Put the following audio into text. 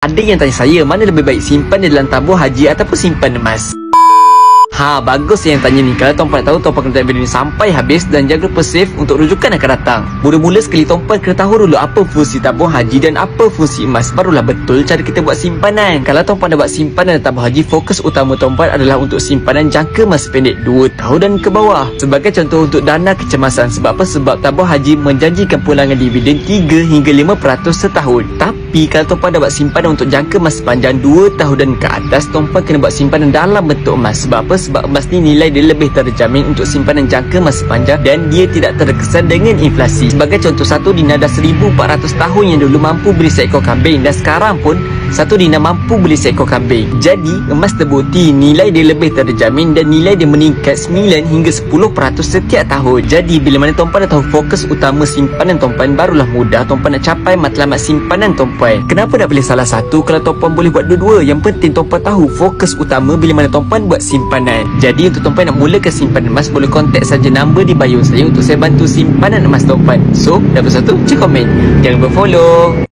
Ada yang tanya saya, mana lebih baik simpan di dalam tabung haji ataupun simpan emas? Bagus yang tanya ni. Kalau tuan-puan nak tahu, tuan-puan kena tengok video ni sampai habis dan jangan lupa save untuk rujukan akan datang. Mula-mula sekali tuan-puan kena tahu dulu apa fungsi tabung haji dan apa fungsi emas. Barulah betul cara kita buat simpanan. Kalau tuan-puan nak buat simpanan dan tabung haji, fokus utama tuan-puan adalah untuk simpanan jangka masa pendek 2 tahun dan ke bawah. Sebagai contoh untuk dana kecemasan. Sebab apa? Sebab tabung haji menjanjikan pulangan dividen 3 hingga 5% setahun. Tapi kalau tuan-puan dah buat simpanan untuk jangka masa panjang 2 tahun dan ke atas, tuan-puan kena buat simpanan dalam bentuk emas. Sebab apa? Sebab emas ni nilai dia lebih terjamin untuk simpanan jangka masa panjang dan dia tidak terkesan dengan inflasi. Sebagai contoh, 1 dinar dah 1400 tahun yang dulu mampu beli seekor kambing, dan sekarang pun 1 dinar mampu beli seekor kambing. Jadi emas terbukti nilai dia lebih terjamin dan nilai dia meningkat 9 hingga 10% setiap tahun. Jadi bila mana tuan-puan dah tahu fokus utama simpanan tuan-puan, barulah mudah tuan-puan nak capai matlamat simpanan tuan-puan. Kenapa nak pilih salah satu kalau tuan-puan boleh buat dua-dua? Yang penting tuan-puan tahu fokus utama bila mana tuan-puan buat simpanan. Jadi untuk tuan-puan nak mulakan simpanan emas, boleh kontak saja nombor di bio saya untuk saya bantu simpanan emas tuan-puan. So, dah bersatu? Cek komen. Jangan lupa follow.